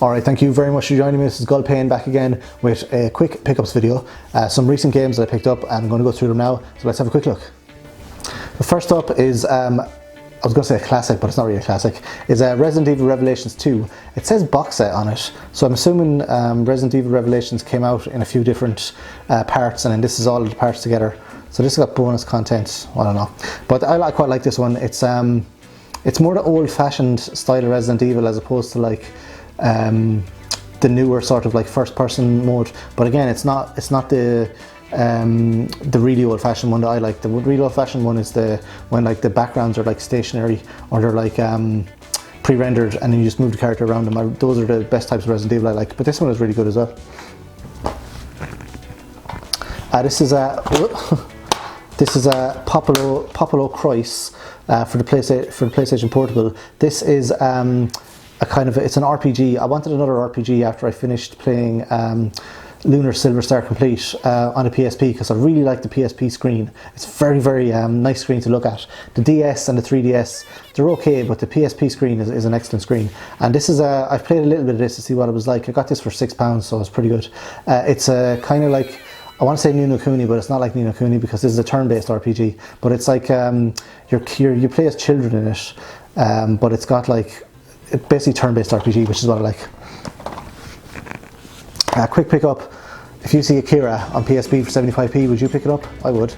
Alright, thank you very much for joining me. This is Gulpane back again with a quick pickups video. Some recent games that I picked up, I'm going to go through them now, so let's have a quick look. The first up is, I was going to say a classic, but it's not really a classic, is Resident Evil Revelations 2. It says box set on it, so I'm assuming Resident Evil Revelations came out in a few different parts, and then this is all of the parts together. So this has got bonus content, I don't know. But I quite like this one. It's more the old-fashioned style of Resident Evil as opposed to like the newer sort of like first-person mode. But again, it's not the really old-fashioned one that I like. The really old-fashioned one is when like the backgrounds are like stationary or they're like pre-rendered, and then you just move the character around them. Those are the best types of Resident Evil I like. But this one is really good as well. This is a Popolo Croix for the PlayStation Portable. This is it's an RPG. I wanted another RPG after I finished playing Lunar Silver Star Complete on a PSP, because I really like the PSP screen. It's very, very nice screen to look at. The DS and the 3DS, they're okay, but the PSP screen is an excellent screen. And this is I've played a little bit of this to see what it was like. I got this for £6, so it's pretty good. It's a kind of like, I want to say Ni no Kuni, but it's not like Ni no Kuni because this is a turn-based RPG. But it's like you play as children in it, but it's got like basically turn-based RPG, which is what I like. Quick pick up. If you see Akira on PSP for 75p, would you pick it up? I would.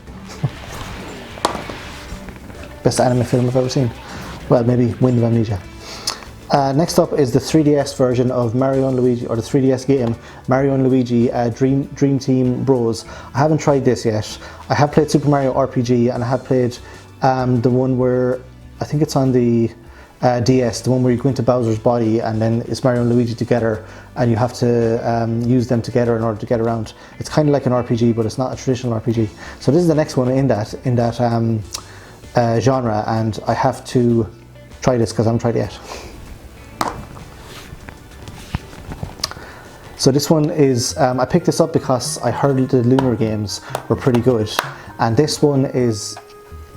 Best anime film I've ever seen. Well, maybe Wind of Amnesia. Next up is the 3DS version of Mario & Luigi, or the 3DS game Mario & Luigi Dream Team Bros. I haven't tried this yet. I have played Super Mario RPG, and I have played the one where, I think it's on the DS, the one where you go into Bowser's body and then it's Mario and Luigi together, and you have to use them together in order to get around. It's kind of like an RPG, but it's not a traditional RPG. So this is the next one in that genre, and I have to try this because I haven't tried it yet. So this one is, I picked this up because I heard the Lunar games were pretty good, and this one is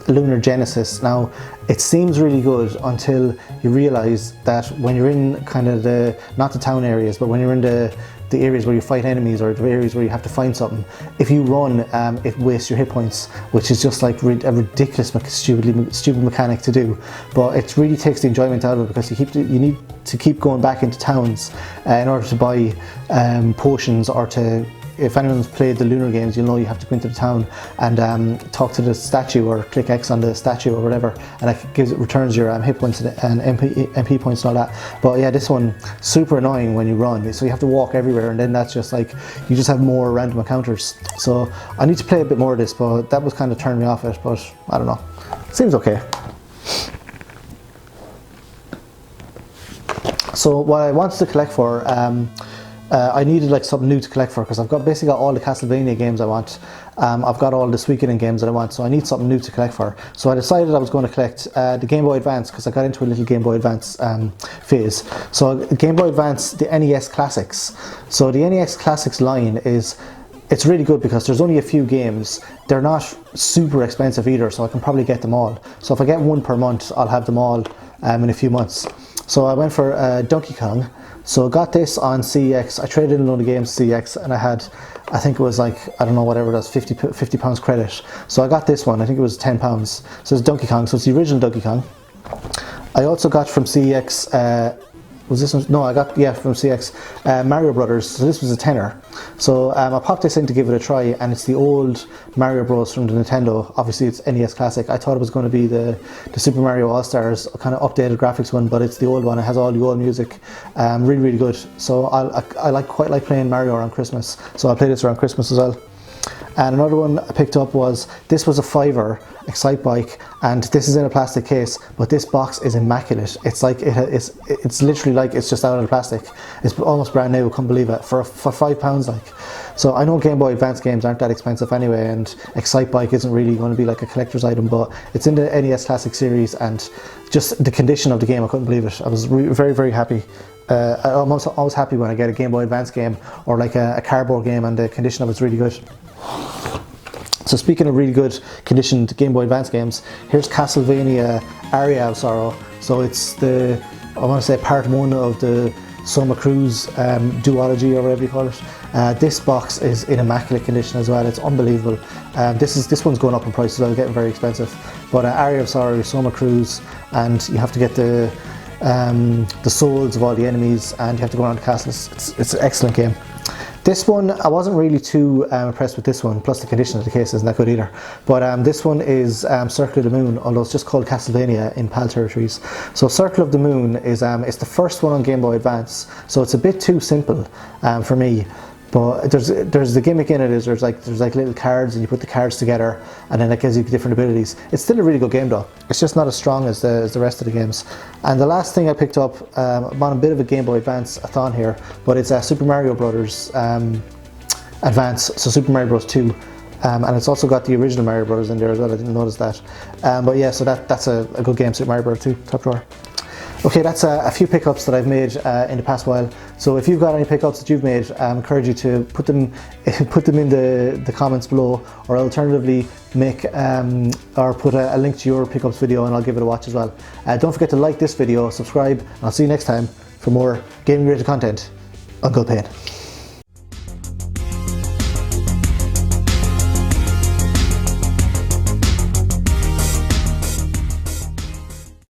Lunar Genesis. Now, it seems really good until you realise that when you're in kind of not the town areas, but when you're in the areas where you fight enemies or the areas where you have to find something, if you run, it wastes your hit points, which is just like a ridiculous, stupid mechanic to do. But it really takes the enjoyment out of it, because you need to keep going back into towns in order to buy potions, or to, if anyone's played the Lunar games, you'll know you have to go into the town and talk to the statue, or click X on the statue or whatever, and it returns your hit points and MP points and all that. But yeah, this one, super annoying when you run, so you have to walk everywhere, and then that's just like, you just have more random encounters. So I need to play a bit more of this, but that was kind of turned me off it, but I don't know. Seems okay. So what I wanted to collect for, I needed like something new to collect for, because I've basically got all the Castlevania games I want. I've got all the Suikoden games that I want, so I need something new to collect for. So I decided I was going to collect the Game Boy Advance, because I got into a little Game Boy Advance phase. So Game Boy Advance, the NES Classics. So the NES Classics line it's really good because there's only a few games. They're not super expensive either, so I can probably get them all. So if I get one per month, I'll have them all in a few months. So I went for Donkey Kong. So I got this on CEX. I traded in a load of games to CEX, and I think it was like, I don't know, whatever it was, £50 credit. So I got this one, I think it was £10. So it's Donkey Kong, so it's the original Donkey Kong. I also got from CEX, was this one? No, I got, yeah, from CX, Mario Brothers. So this was a tenner. So I popped this in to give it a try, and it's the old Mario Bros from the Nintendo. Obviously it's NES Classic. I thought it was going to be the Super Mario All-Stars kind of updated graphics one, but it's the old one. It has all the old music. Really, really good. So I quite like playing Mario around Christmas. So I'll play this around Christmas as well. And another one I picked up this was a £5 Excitebike, and this is in a plastic case, but this box is immaculate. It's like, it's literally like it's just out of the plastic. It's almost brand new, can't believe it, for £5 like. So I know Game Boy Advance games aren't that expensive anyway, and Excitebike isn't really going to be like a collector's item, but it's in the NES Classic series, and just the condition of the game, I couldn't believe it. I was very, very happy. I'm always happy when I get a Game Boy Advance game, or like a cardboard game, and the condition of it's really good. So speaking of really good conditioned Game Boy Advance games, here's Castlevania Aria of Sorrow. So it's I want to say part 1 of the Soma Cruise duology, or whatever you call it. This box is in immaculate condition as well. It's unbelievable. This one's going up in price as well, getting very expensive. But Aria of Sorrow, Soma Cruise, and you have to get the souls of all the enemies, and you have to go around the castle. It's an excellent game. This one, I wasn't really too impressed with this one, plus the condition of the case isn't that good either. But this one is Circle of the Moon, although it's just called Castlevania in PAL territories. So Circle of the Moon is it's the first one on Game Boy Advance, so it's a bit too simple for me. But there's the gimmick in it is there's like little cards, and you put the cards together, and then it gives you different abilities. It's still a really good game though. It's just not as strong as the rest of the games. And the last thing I picked up, I'm on a bit of a Game Boy Advance-a-thon here, but it's Super Mario Brothers Advance, so Super Mario Bros. 2. And it's also got the original Mario Bros. In there as well. I didn't notice that. But yeah, so that's a good game, Super Mario Bros. 2, top drawer. Okay, that's a few pickups that I've made in the past while. So if you've got any pickups that you've made, I encourage you to put them in the comments below, or alternatively make or put a link to your pickups video, and I'll give it a watch as well. Don't forget to like this video, subscribe, and I'll see you next time for more gaming related content on Gull Pain.